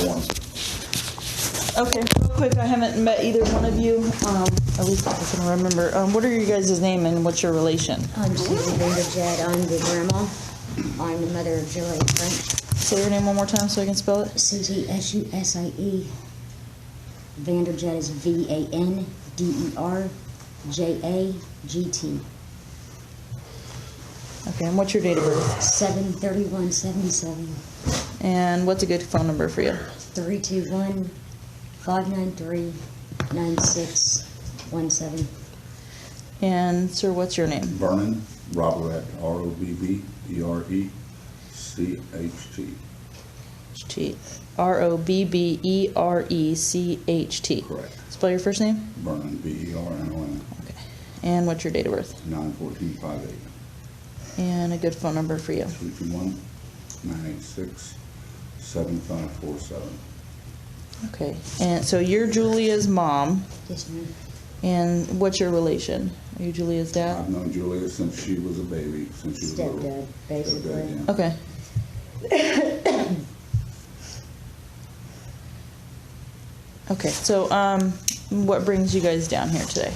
born. Okay, real quick, I haven't met either one of you, at least I can remember. What are your guys' name and what's your relation? I'm SusanVanderget. I'm the grandma. I'm the mother of Julie French. Say your name one more time so I can spell it. Susie, S-U-S-I-E. Vanderget is V-A-N-D-E-R-J-A-G-T. Okay, and what's your date of birth? 7/31/77. And what's a good phone number for you? 321-593-9617. And sir, what's your name? Vernon Robberet, R-O-B-B-E-R-E-C-H-T. T. R-O-B-B-E-R-E-C-H-T. Correct. Spell your first name? Vernon, B-E-R-N-O-N, Okay. And what's your date of birth? 9/14/58. And a good phone number for you. 321-986-7547. Okay. And so you're Julia's mom. Yes, ma'am. And what's your relation? Are you Julia's dad? I've known Julia since she was a baby, since she was little. Stepdad, basically. Stepdad, yeah. Okay. Okay, so what brings you guys down here today?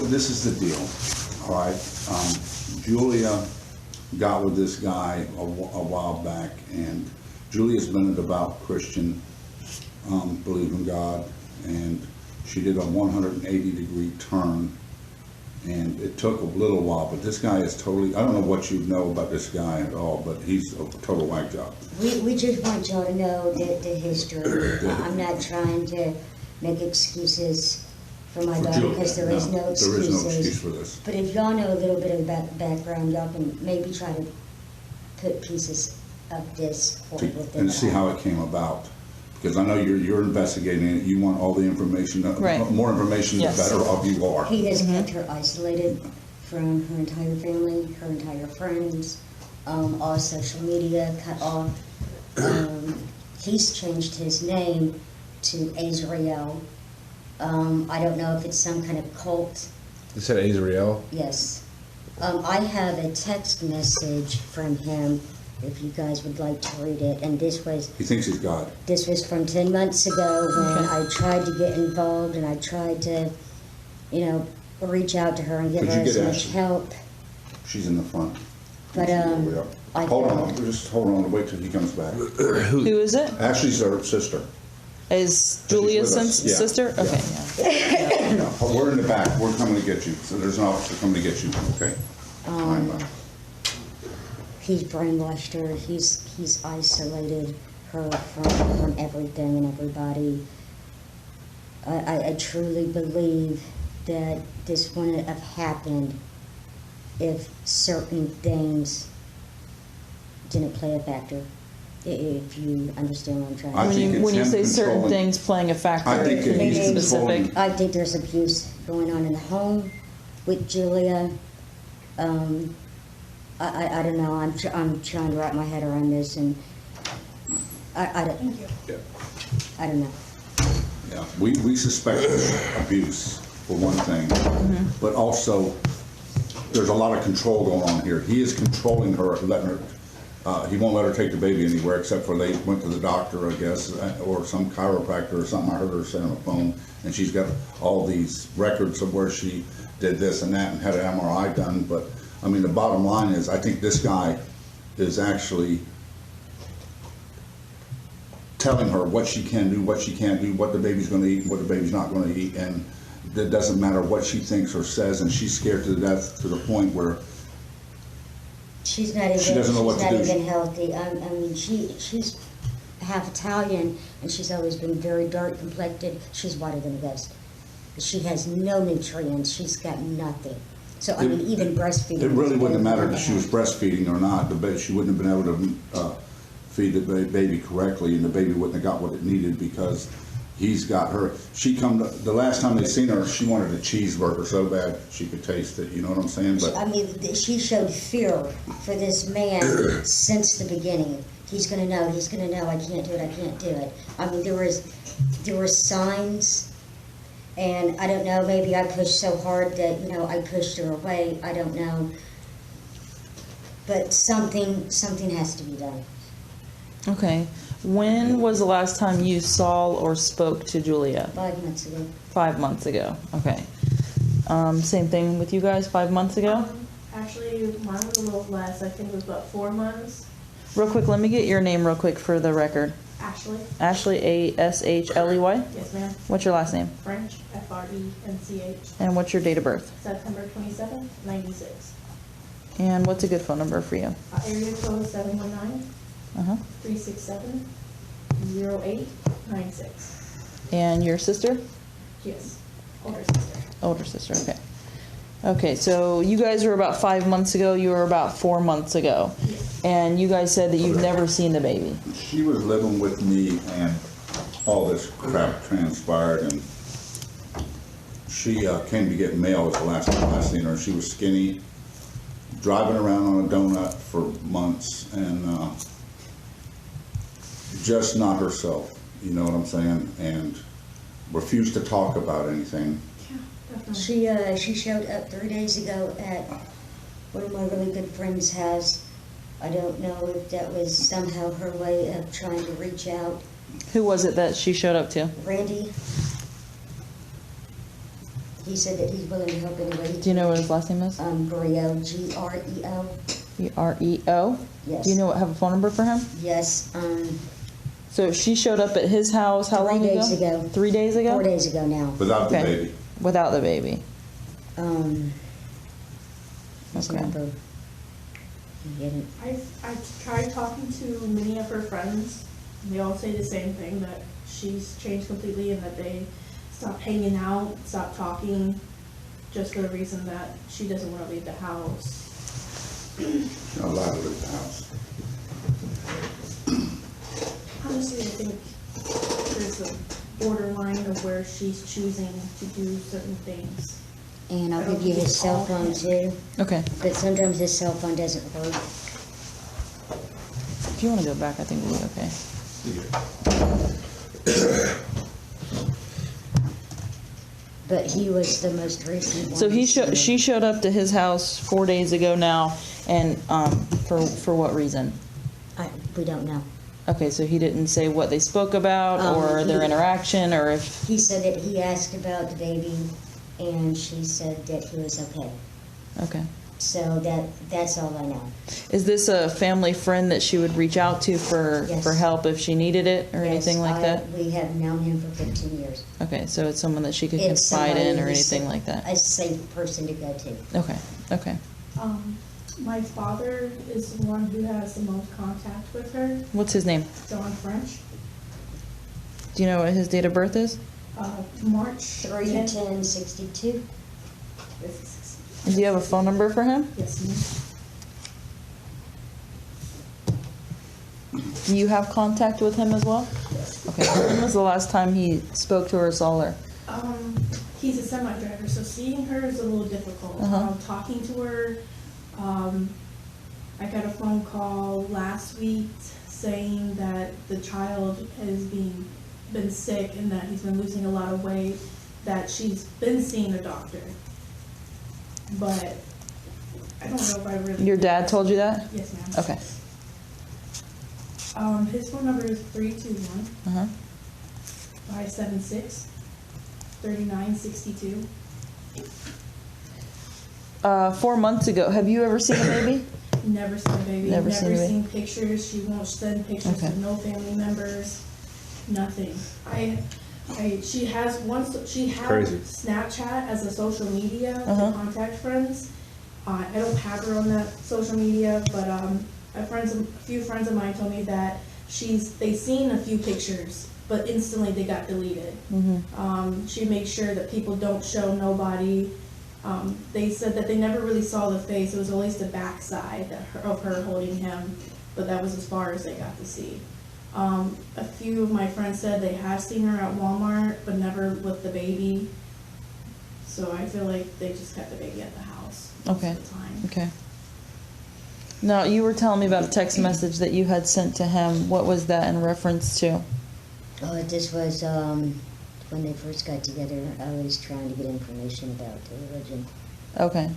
This is the deal, all right? Julia got with this guy a while back, and Julia's been a devout Christian, believe in God, and she did a 180-degree turn, and it took a little while, but this guy is totally, I don't know what you know about this guy at all, but he's a total whack job. We just want y'all to know the history. I'm not trying to make excuses for my daughter, because there is no excuses. There is no excuse for this. But if y'all know a little bit about the background, y'all can maybe try to put pieces of this horrible thing. And see how it came about. Because I know you're investigating it, you want all the information, Right. more information, the Yes. better off you are. He has kept her isolated from her entire family, her entire friends, all social media cut off. He's changed his name to Azrael. I don't know if it's some kind of cult. You said Azrael? Yes. I have a text message from him, if you guys would like to read it. And this was He thinks he's God. from 10 months ago when I tried to get involved and I tried to, reach out to her and give Could her you get as much Ashley? help. She's in the front. But, I Hold on, felt- just hold on, wait till he comes back. Who is it? Ashley's her sister. Is Julia's with us. Yeah. sister? Yeah. Okay, yeah. No, we're in the back, we're coming to get you, so there's an officer coming to get you, okay? Fine, bye. He's brainwashed her. He's isolated her from everything and everybody. I truly believe that this wouldn't have happened if certain things didn't play a factor. If you understand what I'm trying I to say. think it's When you him say certain controlling- things playing a factor, I think can you he's be specific? controlling- I think there's abuse going on in the home with Julia. I don't know. I'm trying to wrap my head around this, and I don't know. Yeah, we suspect abuse, for one thing, but also, there's a lot of control going on here. He is controlling her, letting her, he won't let her take the baby anywhere, except for they went to the doctor, I guess, or some chiropractor or something. I heard her say on the phone, and she's got all these records of where she did this and that and had an MRI done, but, I mean, the bottom line is, I think this guy is actually telling her what she can do, what she can't do, what the baby's going to eat, what the baby's not going to eat, and it doesn't matter what she thinks or says, and she's scared to death to the point where She's not even. She doesn't know what to do. She's not even healthy. I mean, she's half Italian, and she's always been very dark complected. She's whiter than the ghost. She has no nutrients. She's got nothing. So I mean, even breastfeeding. it really is wouldn't have better mattered if she was breastfeeding or not. She wouldn't have been able to feed the baby correctly, and the baby wouldn't have got what it needed because he's got her. The last time they seen her, she wanted a cheeseburger so bad she could taste it. You know what I'm saying? But I mean, she showed fear for this man since the beginning. He's gonna know. He's gonna know. I can't do it. I can't do it. I mean, there were signs. And I don't know, maybe I pushed so hard that, I pushed her away. I don't know. But something has to be done. Okay. When was the last time you saw or spoke to Julia? 5 months ago. 5 months ago. Okay. Same thing with you guys, 5 months ago? Actually, mine was a little less. I think it was about 4 months. Real quick, let me get your name real quick for the record. Ashley. Ashley, A-S-H-L-E-Y? Yes, ma'am. What's your last name? French, F-R-E-N-C-H. And what's your date of birth? September 27th, 96. And what's a good phone number for you? Area code 719 Uh-huh. 367 0896. And your sister? Yes, older sister. Older sister, okay. Okay, so you guys were about 5 months ago, you were about 4 months ago. Yes. And you guys said that you've never seen the baby. She was living with me and all this crap transpired, and she came to get mail. Was the last time I seen her. She was skinny, driving around on a donut for months, and just not herself. You know what I'm saying? And refused to talk about anything. Yeah, definitely. She showed up 3 days ago at one of my really good friends' house. I don't know if that was somehow her way of trying to reach out. Who was it that she showed up to? Randy, he said that he's willing to help anybody. Do you know what his last name is? Greo, G-R-E-O. E-R-E-O? Yes. Do you know, have a phone number for him? Yes, So she showed up at his house how 3 long ago? days ago. 3 days ago? 4 days ago now. Without the Okay. baby. Without the baby. His Okay. number. He didn't. I tried talking to many of her friends. They all say the same thing, that she's changed completely and that they stopped hanging out, stopped talking, just for the reason that she doesn't want to leave the house. Not allowed to leave the house. Honestly, I think there's a borderline of where she's choosing to do certain things. And I I'll don't give you think his it's cell all phone him. too, Okay. but sometimes his cell phone doesn't work. If you want to go back, I think we'll be okay. But he was the most recent one. So she showed up to his house 4 days ago now, and for what reason? We don't know. Okay, so he didn't say what they spoke about or their he- interaction, or if. He said that he asked about the baby, and she said that he was okay. Okay. So that's all I know. Is this a family friend that she would reach out to for Yes. help if she needed it or Yes, anything like that? We have known him for 15 years. Okay, so it's someone that she could It's confide in or somebody who's anything like that? A safe person to go to. Okay, okay. My father is the one who has the most contact with her, What's his name? John French. Do you know what his date of birth is? March 10th. 3/10/62. And do you have a phone number for him? Yes, ma'am. Do you have contact with him as well? Okay, when was the last time he spoke to her or saw her? He's a semi-driver, so seeing her is a little difficult. Uh-huh. Talking to her, I got a phone call last week saying that the child has been sick and that he's been losing a lot of weight, that she's been seeing a doctor. But I don't know if I really... Your dad told you that? Yes, ma'am. Okay. His phone number is 321 Uh-huh. 576 3962. 4 months ago, have you ever seen a baby? Never seen a baby. Never Never seen a baby. seen pictures. She won't send pictures Okay. to no family members. Nothing. She has Crazy. Snapchat as a social media Uh-huh. to contact friends. I don't have her on that social media, but a few friends of mine told me that they seen a few pictures, but instantly they got deleted. She makes sure that people don't show nobody. They said that they never really saw the face. It was always the backside of her holding him, but that was as far as they got to see. A few of my friends said they have seen her at Walmart, but never with the baby. So I feel like they just kept the baby at the house most Okay. of the time. Okay. Now, you were telling me about a text message that you had sent to him. What was that in reference to? Oh, this was when they first got together. I was trying to get information about the religion. Okay.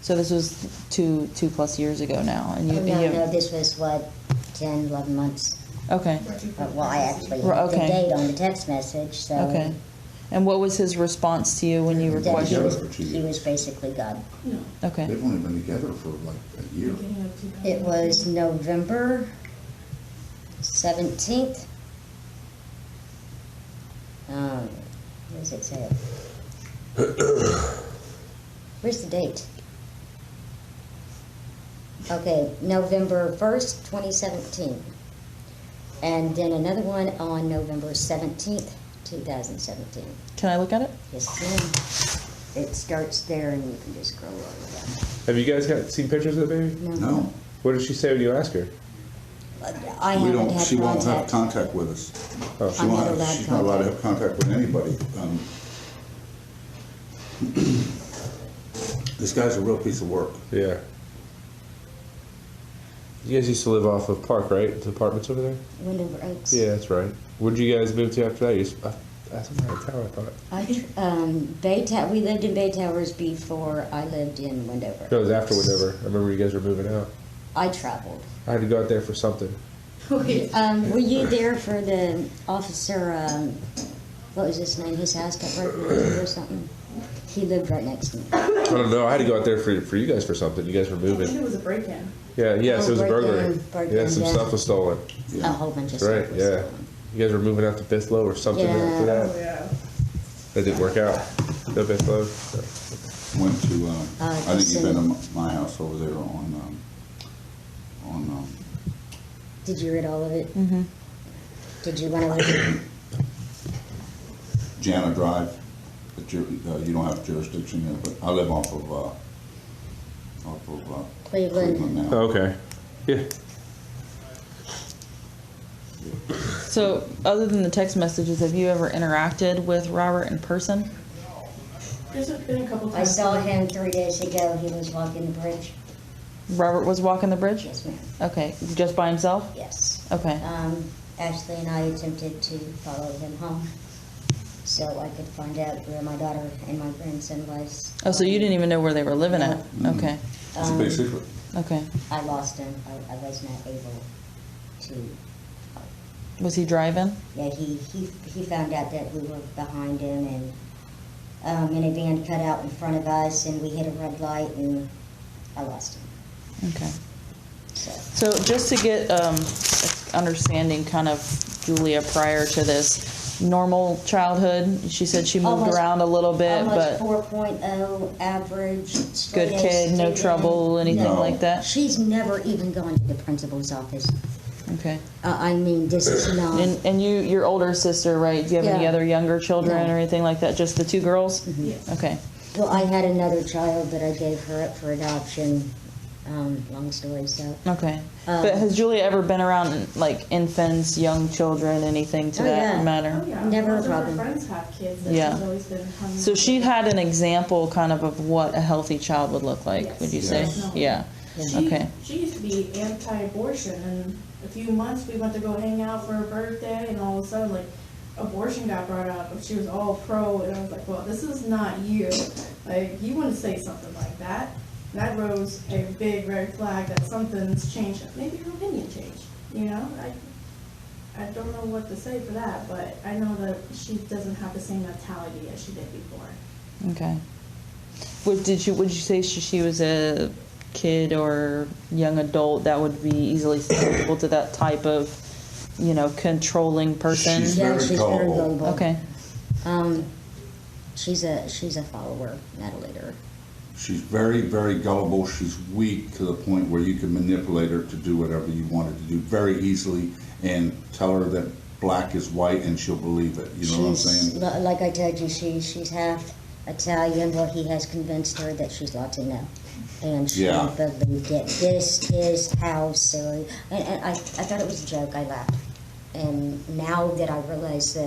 So this was two plus years ago now, and you. No, this was 10, 11 months. Okay, Well, I actually Right, have the okay. date on the text message, so. okay. And what was his response to you when you that he requested? was, for 2 he was years. basically gone. No. Okay, They've only been together for like a year. Beginning of 2000. It was November 17th. What does it say? Where's the date? Okay, November 1st, 2017. And then another one on November 17th, 2017. can I look at it? Yes, ma'am. It starts there and you can just scroll over Have you guys seen pictures of the baby? down. No, What did she say when you ask her? I we haven't don't, had she won't have contact. contact with us. Oh. She I'm won't not have- allowed She's not allowed to have contact with anybody. This guy's a real piece of work. Yeah. You guys used to live off of Park, right? The apartments over there? Windover Oaks. Yeah, that's right. Where'd you guys move to after that? That's somewhere in town, I thought. We lived in Bay Towers before I lived in Windover. No, it was after Windover. I remember you guys were moving out. I traveled. I had to go out there for something. Okay. Were you there for the officer, what was his name? His house got broken into or something? He lived right next to me. I don't know. I had to go out there for you guys for something. You guys were I think moving. it was a break-in. Yeah, yes, it was a break-in, burglary. Yeah, some yeah. stuff was stolen. A whole bunch of That's right, stuff was yeah. stolen. You guys were moving out to Bithlow or something Yeah. after Oh, that. yeah. That didn't work out. No Bithlow. So. Went to, I think you've been Gibson. to my house over there on Did you read all of it? Mm-hmm. Did you want to look at it? Jana Drive. But you don't have jurisdiction here, but I live off of Cleveland? now. Oh, okay. Yeah. So, other than the text messages, have you ever interacted with Robert in person? There's been a couple I times. saw him 3 days ago. He was walking the bridge. Robert was walking the bridge? Yes, ma'am. Okay, just by himself? Yes. Okay, Ashley and I attempted to follow him home so I could find out where my daughter and my grandson was. oh, so you didn't even know where they were living at? No. Okay, It's a big secret. okay. I lost him. I was not able to. Was he driving? Yeah, he found out that we were behind him and minivan cut out in front of us and we hit a red light and I lost him. Okay. So So just to get understanding kind of Julia prior to this, normal childhood, she said she moved Almost- around a little bit, almost but 4.0 average. straight good A kid, no student. trouble, anything No. like that? She's never even gone to the principal's office. Okay. I mean, this is not. And your older sister, right? Do you have any Yeah. other younger children No. or anything like that? Just the two girls? Yes. Okay. Well, I had another child, but I gave her up for adoption. Long story, so. Okay. But has Julia ever been around like infants, young children, anything to Oh, that yeah. matter? Oh, yeah. Never a Most of her problem. friends have kids that Yeah. she's always been hanging So out she with. had an example kind of what a healthy child would look like, Yes. would you Yes. say? No. Yeah. She, Okay. she used to be anti-abortion, and a few months we went to go hang out for her birthday, and all of a sudden, like, abortion got brought up, and she was all pro, and I was like, well, this is not you. Like, you wouldn't say something like that. And that rose a big red flag that something's changed. Maybe her opinion changed, you know? I don't know what to say for that, but I know that she doesn't have the same mentality as she did before. Okay. Would you say she was a kid or young adult that would be easily susceptible to that type of, controlling person? She's Yeah, very she's very gullible. gullible. Okay. She's a follower, not a leader. She's very, very gullible. She's weak to the point where you can manipulate her to do whatever you want her to do very easily and tell her that black is white and she'll believe it. You know what I'm saying? Like I told you, she's half Italian. Well, he has convinced her that she's Latino. And she Yeah. believed it. This is how silly. And I thought it was a joke. I laughed. And now that I realize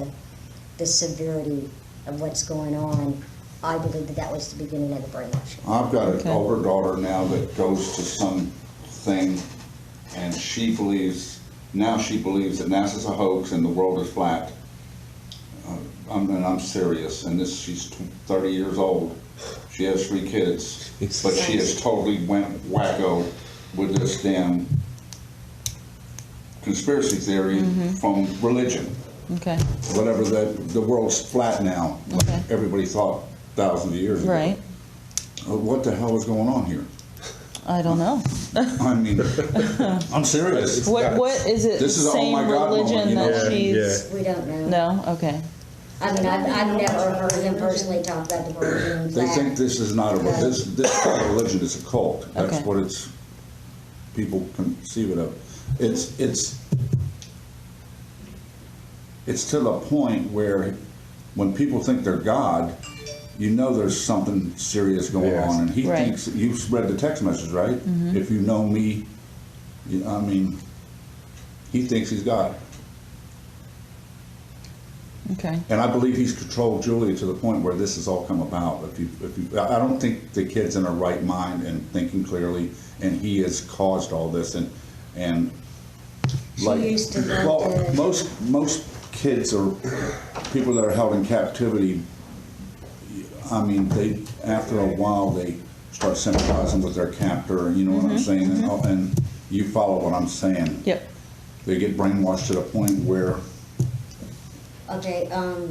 the severity of what's going on, I believe that was the beginning of the brainwashing. I've got an Okay. older daughter now that goes to some thing and she believes that NASA's a hoax and the world is flat. I'm serious, and she's 30 years old. She has 3 kids, but she has totally went wacko with this damn conspiracy theory from religion. Okay, Whatever, the world's flat now, like Okay. everybody thought thousands of years ago. right. What the hell is going on here? I don't know. I mean, I'm serious. What is it? This is all same my God religion moment, you know? that Yeah, she's? We don't know. No. Okay. I mean, I've never heard him personally talk about the world being They flat. think this is not a, this kind of religion is a cult. That's Okay. what it's, people conceive it of. It's to the point where when people think they're God, you know there's something serious going Yes. on. And he Right. thinks, you've read the text message, right? If you know me, I mean, he thinks he's God. Okay. And I believe he's controlled Julia to the point where this has all come about. I don't think the kid's in her right mind and thinking clearly, and he has caused all this. And She like, used to love well, to- most kids or people that are held in captivity, I mean, they after a while they start sympathizing with their captor. You know what I'm saying? And you follow what I'm saying. Yep. They get brainwashed to the point where. Okay,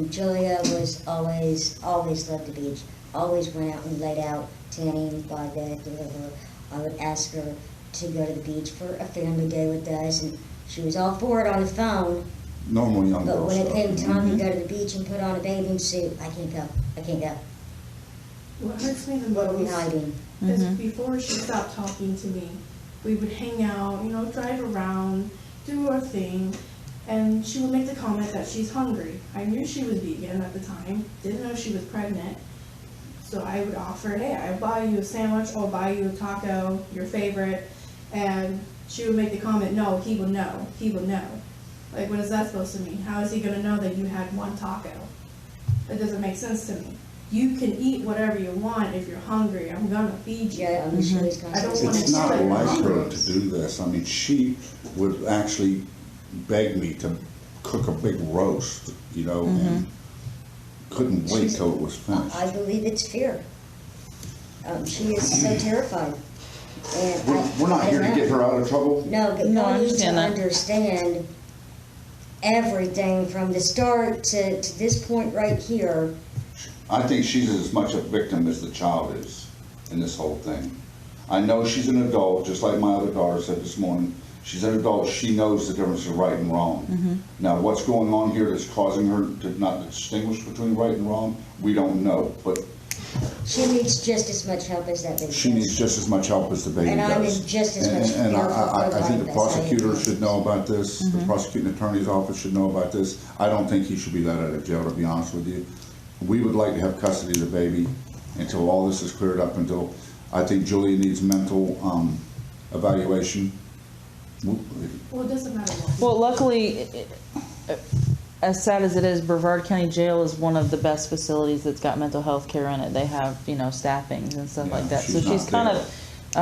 Julia was always loved the beach. Always went out and laid out, tanning, body bath, whatever. I would ask her to go to the beach for a family day with us, and she was all for it on the phone. Normal young But girl when it stuff. came time to go to the beach and put on a bathing suit, I can't go. I can't go. What hurts me the What are we most hiding? is before she stopped talking to me, we would hang out, you know, drive around, do our thing, and she would make the comment that she's hungry. I knew she was vegan at the time, didn't know she was pregnant, so I would offer, hey, I'll buy you a sandwich, I'll buy you a taco, your favorite, and she would make the comment, no, he will know, he will know. Like, what is that supposed to mean? How is he gonna know that you had one taco? That doesn't make sense to me. You can eat whatever you want if you're hungry. I'm gonna feed you. Yeah, I'm sure he's gonna I don't say wanna It's something. not see like that. her to do this. I mean, she would actually beg me to cook a big roast, you know, and couldn't wait till it was finished. I believe it's fear. She is so terrified. And We're not I here don't to get know. her out of trouble. No, but No, I you need to understand that. understand everything from the start to this point right here. I think she's as much a victim as the child is in this whole thing. I know she's an adult, just like my other daughter said this morning. She's an adult, she knows the difference of right and wrong. Now, what's going on here that's causing her to not distinguish between right and wrong, we don't know. But She needs just as much help as that baby she does. needs just as much help as the baby And I'm does. in just as much And fear for I her think the life as I prosecutor am. should know about this, the prosecuting attorney's office should know about this. I don't think he should be let out of jail, to be honest with you. We would like to have custody of the baby until all this is cleared up, until, I think Julia needs mental evaluation. Well, it doesn't matter what. Well, luckily, as sad as it is, Brevard County Jail is one of the best facilities that's got mental health care in it. They have, you know, staffings and stuff Yeah, like that. So she's she's not kind there.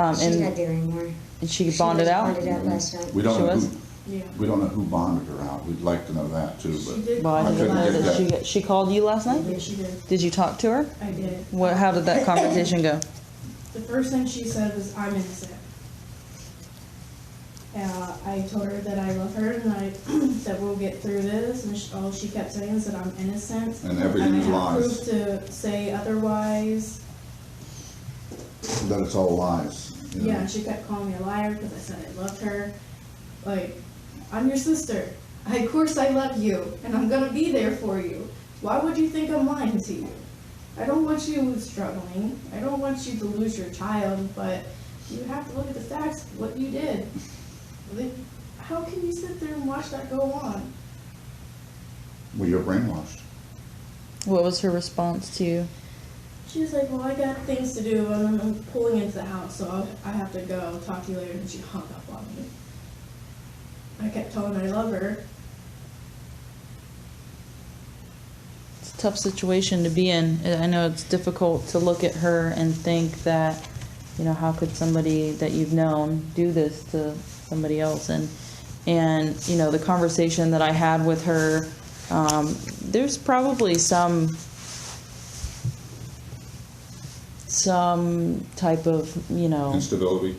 of, She's not and there anymore. she She bonded was out. Bonded out last night. We don't She know was? who, Yeah. we don't know who bonded her out. We'd like to know that too, She but did. Well, I I didn't couldn't know get that that. she called you last night. Yeah, she did. Did you talk to her? I did. What? How did that conversation go? The first thing she said was, I'm innocent. I told her that I love her and that we'll get through this, and all she kept saying is that I'm innocent. And everything is And I have lies. proof to say otherwise. that it's all lies. You know? Yeah, and she kept calling me a liar because I said I loved her. Like, I'm your sister. Of course I love you, and I'm gonna be there for you. Why would you think I'm lying to you? I don't want you struggling. I don't want you to lose your child, but you have to look at the facts, what you did. Like, how can you sit there and watch that go on? Well, you're brainwashed. What was her response to you? She was like, well, I got things to do, and I'm pulling into the house, so I have to go. Talk to you later, and she hung up on me. I kept telling her I love her. It's a tough situation to be in. I know it's difficult to look at her and think that, you know, how could somebody that you've known do this to somebody else? And you know, the conversation that I had with her, there's probably some type of, you know, Instability.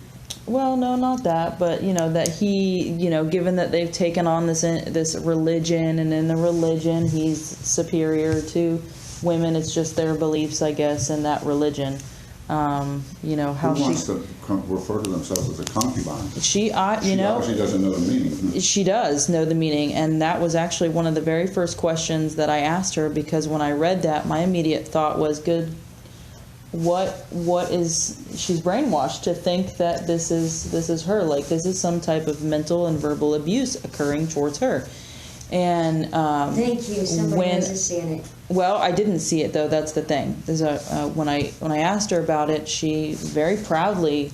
Well, no, not that, but that he, given that they've taken on this religion, and in the religion he's superior to women. It's just their beliefs, I guess, in that religion. How Who wants to refer to themselves as a concubine? she obviously doesn't know the meaning. She does know the meaning, and that was actually one of the very first questions that I asked her, because when I read that, my immediate thought was, good, what is, she's brainwashed to think that this is her, like this is some type of mental and verbal abuse occurring towards her. And Thank you. Somebody hasn't seen it. well, I didn't see it though. That's the thing. There's when I asked her about it, she very proudly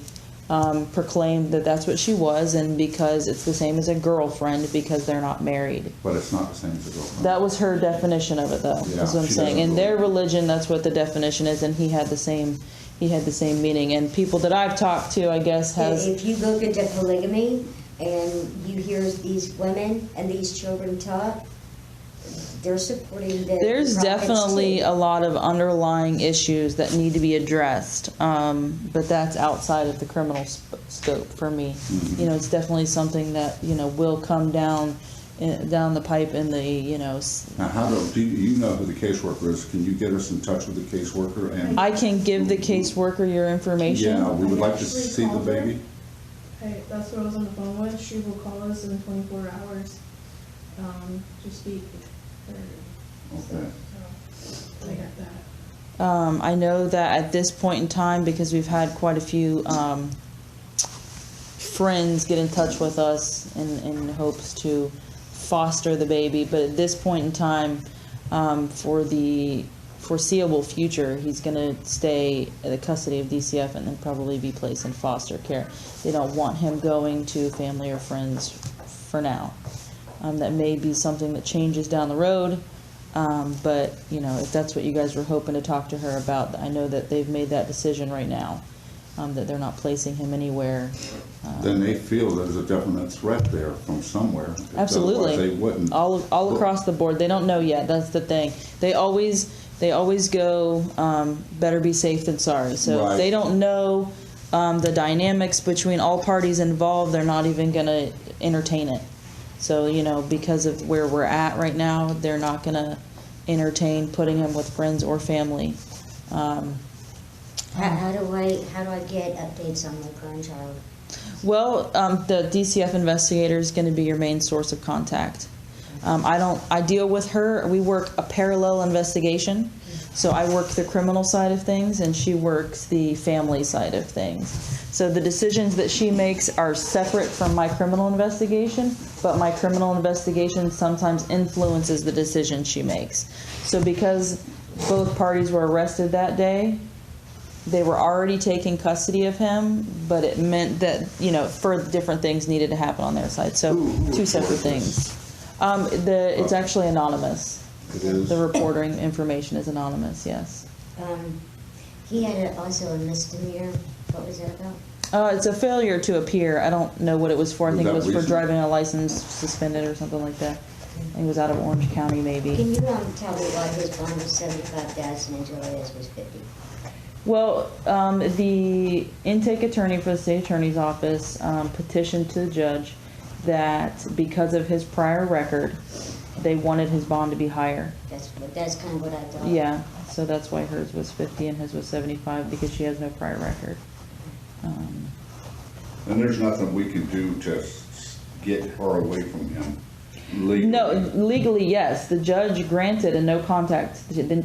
proclaimed that that's what she was, and because it's the same as a girlfriend because they're not married. But it's not the same as a girlfriend. That was her definition of it, though. Yeah, That's what I'm she saying. doesn't In their believe it. religion, that's what the definition is, and he had the same meaning. And people that I've talked to, I guess, has If you look into polygamy and you hear these women and these children talk, they're supporting the there's prophets definitely too. a lot of underlying issues that need to be addressed, but that's outside of the criminal scope for me. Mm-hmm. It's definitely something that will come down the pipe in the Now, do you know who the caseworker is? Can you get us in touch with the caseworker? And I can give the caseworker your information. yeah, we would like to Actually see the called her. baby. Hey, that's what I was on the phone with. She will call us in 24 hours to speak. Okay. So, I got that. I know that at this point in time, because we've had quite a few friends get in touch with us in hopes to foster the baby, but at this point in time, for the foreseeable future, he's going to stay in the custody of DCF and then probably be placed in foster care. They don't want him going to family or friends for now. That may be something that changes down the road. But if that's what you guys were hoping to talk to her about, I know that they've made that decision right now, that they're not placing him anywhere. Then they feel there's a definite threat there from somewhere. Absolutely. Otherwise they wouldn't. All across the board. They don't know yet. That's the thing. They always go, better be safe than sorry. So Right. if they don't know the dynamics between all parties involved, they're not even going to entertain it. So, because of where we're at right now, they're not going to entertain putting him with friends or family. How do I get updates on my grandchild? Well, the DCF investigator is going to be your main source of contact. I deal with her. We work a parallel investigation. So I work the criminal side of things, and she works the family side of things. So the decisions that she makes are separate from my criminal investigation, but my criminal investigation sometimes influences the decision she makes. So because both parties were arrested that day, they were already taking custody of him, but it meant that, further different things needed to happen on their side. So Who two separate reported things. It's actually anonymous. It is. The reporting information is anonymous, yes. He had also a misdemeanor. What was that about? It's a failure to appear. I don't know what it was for. I Was think it that was for recent? driving a license suspended or something like that. I think it was out of Orange County, maybe. Can you tell me why his bond was 75,000 and Julia's was 50? Well, the intake attorney for the state attorney's office petitioned to the judge that because of his prior record, they wanted his bond to be higher. That's kind of what I thought. Yeah, so that's why hers was 50 and his was 75, because she has no prior record. And there's nothing we can do to get her away from him legally. No, legally, yes. The judge granted a no contact.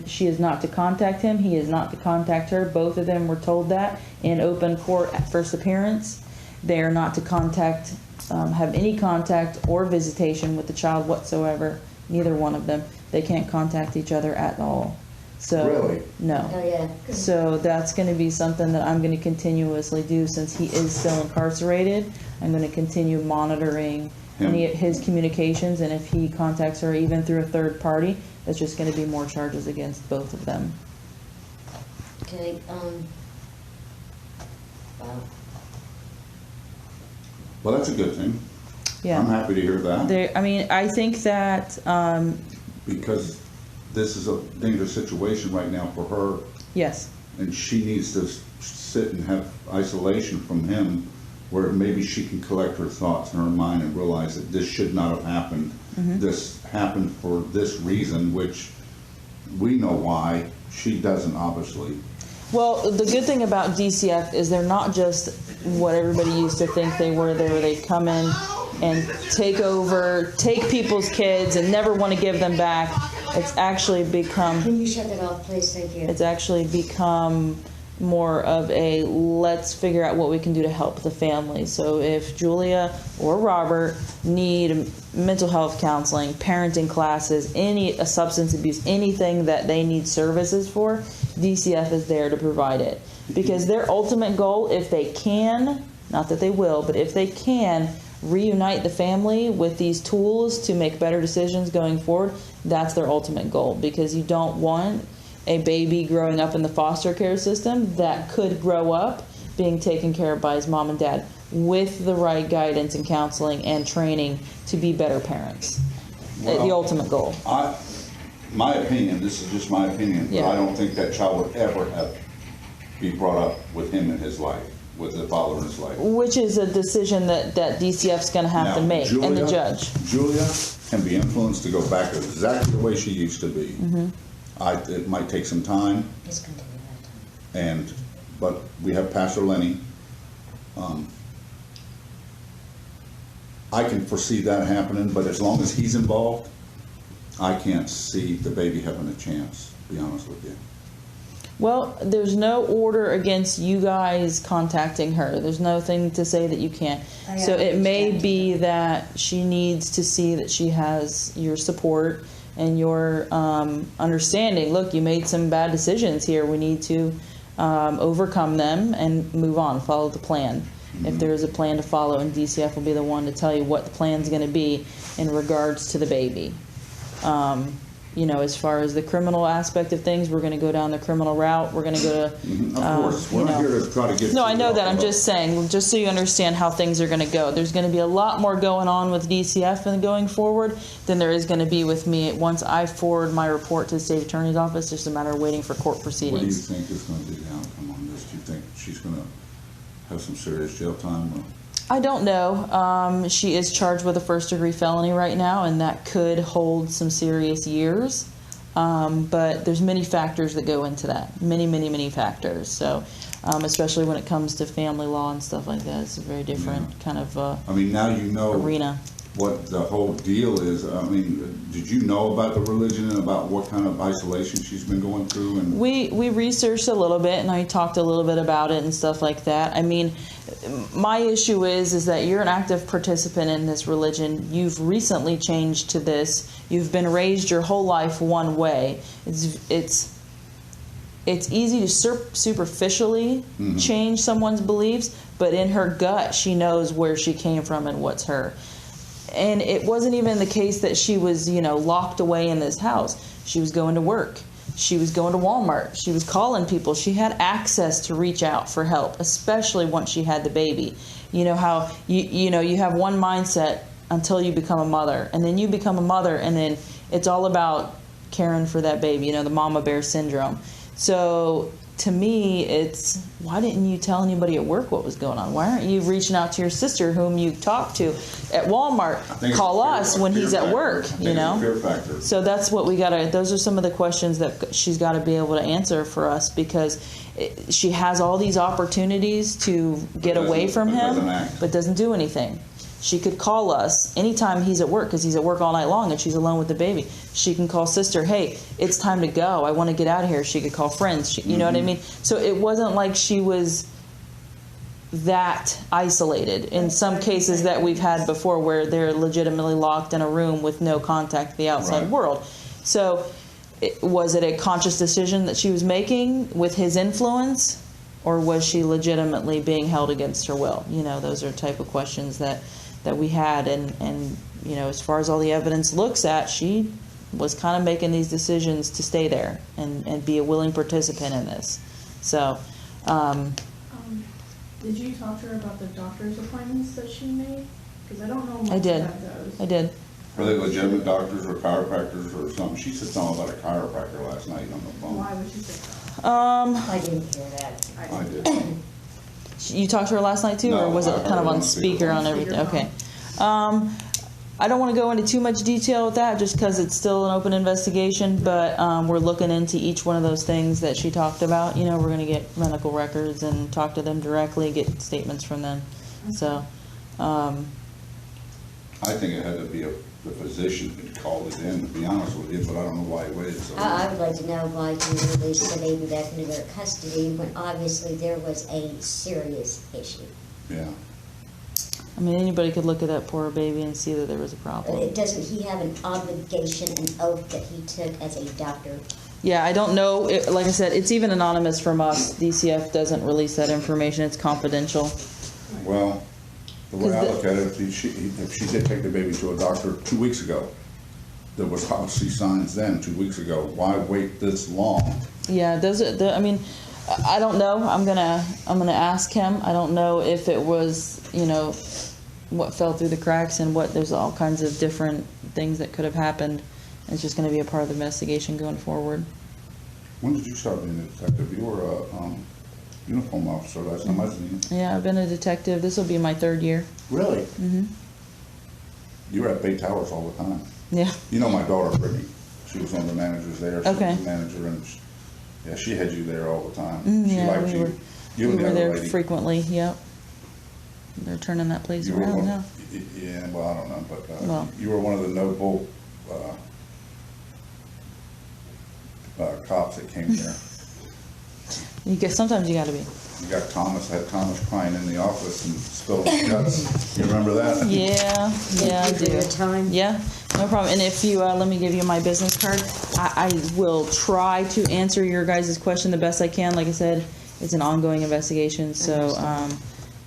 She is not to contact him. He is not to contact her. Both of them were told that in open court at first appearance. They are not to contact, have any contact or visitation with the child whatsoever. Neither one of them. They can't contact each other at all. So, Really? no. Oh, yeah. So that's going to be something that I'm going to continuously do since he is still incarcerated. I'm going to continue monitoring any of his communications, and if he contacts her even through a third party, that's just going to be more charges against both of them. Okay, wow. Well, that's a good thing. Yeah. I'm happy to hear that. I think that, Because this is a dangerous situation right now for her, yes, and she needs to sit and have isolation from him where maybe she can collect her thoughts in her mind and realize that this should not have happened. This happened for this reason, which we know why. She doesn't, obviously. Well, the good thing about DCF is they're not just what everybody used to think they were. They come in and take over, take people's kids and never want to give them back. It's actually become... Can you shut that off, please? Thank you. It's actually become more of a let's figure out what we can do to help the family. So if Julia or Robert need mental health counseling, parenting classes, a substance abuse, anything that they need services for, DCF is there to provide it. Because their ultimate goal, if they can, not that they will, but if they can, reunite the family with these tools to make better decisions going forward, that's their ultimate goal. Because you don't want a baby growing up in the foster care system that could grow up being taken care of by his mom and dad with the right guidance and counseling and training to be better parents. The ultimate goal. My opinion, this is just my opinion, Yeah. but I don't think that child would ever have be brought up with him in his life, with the father in his life. Which is a decision that DCF's going to have to Now, make, and the judge. Julia can be influenced to go back exactly the way she used to be. It might take some time, It's going to take a lot of time. but we have Pastor Lenny. I can foresee that happening, but as long as he's involved, I can't see the baby having a chance, to be honest with you. Well, there's no order against you guys contacting her. There's nothing to say that you can't. I So it may understand. be that she needs to see that she has your support and your understanding. Look, you made some bad decisions here. We need to overcome them and move on, follow the plan. If there is a plan to follow, and DCF will be the one to tell you what the plan's going to be in regards to the baby. As far as the criminal aspect of things, we're going to go down the criminal route. We're going to go to... Of course, we're not here to try to get... No, I know you that. off I'm the just saying, just so you understand how things are going to go. There's going to be a lot more going on with DCF and going forward than there is going to be with me once I forward my report to the state attorney's office. Just a matter of waiting for court What do you proceedings. think is going to be the outcome on this? Do you think she's going to have some serious jail time? Or? I don't know. She is charged with a first-degree felony right now, and that could hold some serious years. But there's many factors that go into that. Many factors. So, especially when it comes to family law and stuff like that, it's a very different kind of I mean, now you know arena. what the whole deal is. I mean, did you know about the religion and about what kind of isolation she's been going through? And We researched a little bit, and I talked a little bit about it and stuff like that. I mean, my issue is that you're an active participant in this religion. You've recently changed to this. You've been raised your whole life one way. It's easy to superficially change someone's beliefs, but in her gut, she knows where she came from and what's her. And it wasn't even the case that she was, locked away in this house. She was going to work. She was going to Walmart. She was calling people. She had access to reach out for help, especially once she had the baby. You know how you have one mindset until you become a mother, and then you become a mother, and then it's all about caring for that baby, the mama bear syndrome. So to me, it's, why didn't you tell anybody at work what was going on? Why aren't you reaching out to your sister whom you talked to at Walmart? Call us when he's at work, Fear factor. So that's what those are some of the questions that she's got to be able to answer for us, because she has all these opportunities to get away from him, but doesn't do anything. She could call us anytime he's at work, because he's at work all night long and she's alone with the baby. She can call sister, hey, it's time to go. I want to get out of here. She could call friends. You know what I mean? So it wasn't like she was that isolated in some cases that we've had before, where they're legitimately locked in a room with no contact with the outside world. So was it a conscious decision that she was making with his influence, or was she legitimately being held against her will? Those are type of questions that we had, and as far as all the evidence looks at, she was kind of making these decisions to stay there and be a willing participant in this. So did you talk to her about the doctor's appointments that she made? Because I don't know much I did. about those. I did. Are they legitimate doctors or chiropractors or something? She said something about a chiropractor last night on the phone. Why would you say that? I didn't hear that. I did. You talked to her last night too, or No, was it I heard kind of her on on speaker on everything? Speakerphone. Okay. I don't want to go into too much detail with that just because it's still an open investigation, but we're looking into each one of those things that she talked about. You know, we're going to get medical records and talk to them directly, get statements from them. So, I think it had to be the physician that called it in, to be honest with you, but I don't know why he waited so long. I would like to know why he released the baby back into their custody when obviously there was a serious issue. Yeah. I mean, anybody could look at that poor baby and see that there was a problem. Doesn't he have an obligation, an oath that he took as a doctor? Yeah, I don't know. Like I said, it's even anonymous from us. DCF doesn't release that information. It's confidential. Well, the way I 'Cause look at it, if she did take the baby to a doctor 2 weeks ago, there was obviously signs then, 2 weeks ago. Why wait this long? Yeah, I mean, I don't know. I'm gonna ask him. I don't know if it was, you know, what fell through the cracks and what. There's all kinds of different things that could have happened. It's just going to be a part of the investigation going forward. When did you start being a detective? You were a uniform officer last time I seen you. Yeah, I've been a detective. This will be my 3rd year. Really? Mm-hmm. You were at Bay Towers all the time. Yeah. You know my daughter, Brittany. She was one of the managers there. She Okay. was the manager, and she had you there all the time. Mm, She yeah, liked we you. were. You We and the were other there lady. frequently. Yep. They're turning that place You were around one- now. Yeah, well, I don't know, but Well. you were one of the notable cops that came here. Sometimes you got to be. You got Thomas, had Thomas crying in the office and spilling his guts. You remember that? Yeah, yeah, I Thank you for do. your time. Yeah, no problem. And if you let me give you my business card, I will try to answer your guys' question the best I can. Like I said, it's an ongoing investigation, so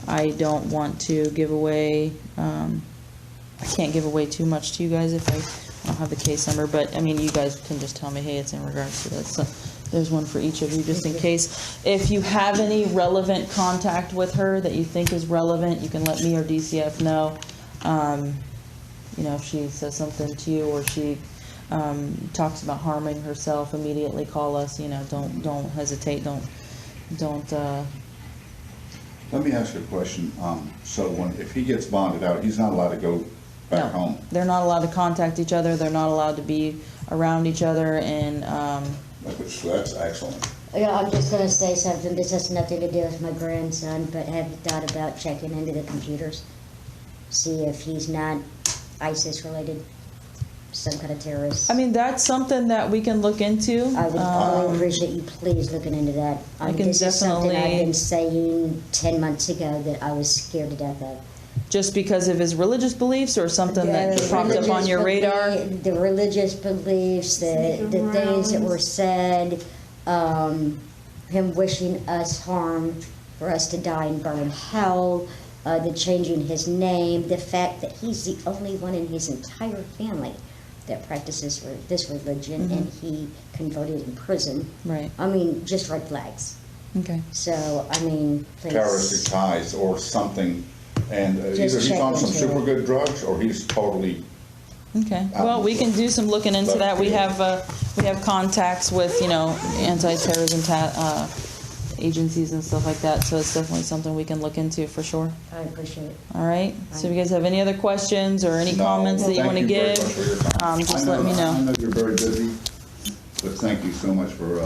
I don't want to give away. I can't give away too much to you guys if I don't have the case number. But I mean, you guys can just tell me, hey, it's in regards to this. So there's one for each of you, just in case. If you have any relevant contact with her that you think is relevant, you can let me or DCF know. You know, if she says something to you or she talks about harming herself, immediately call us. You know, don't hesitate. Don't. Let me ask you a question. So if he gets bonded out, he's not allowed to go back home? They're not allowed to contact each other. They're not allowed to be around each other, and That's excellent. Yeah, I'm just gonna say something. This has nothing to do with my grandson, but have you thought about checking into the computers? See if he's not ISIS related, some kind of terrorist. I mean, that's something that we can look into. I would really appreciate you please looking into that. I can this is something I've definitely- been saying 10 months ago that I was scared to death of. Just because of his religious beliefs, or something that The popped up on religious your radar? The religious beliefs, the Sneaking things that around. were said, him wishing us harm, for us to die and burn in hell, the changing his name, the fact that he's the only one in his entire family that practices this religion, and he converted in prison. Right. I mean, just red flags. Okay. So, I mean, please. Terroristic ties or something. And either Just he's on check some into super it. good drugs or he's totally, Okay. Well, we can do some looking into that. We have contacts with, you know, anti-terrorism agencies and stuff like that. So it's definitely something we can look into for sure. I appreciate it. All right. So if you guys have any other questions or any No, comments that you thank want to you very give, much for your time. just I let me know. I know you're very busy, but thank you so much for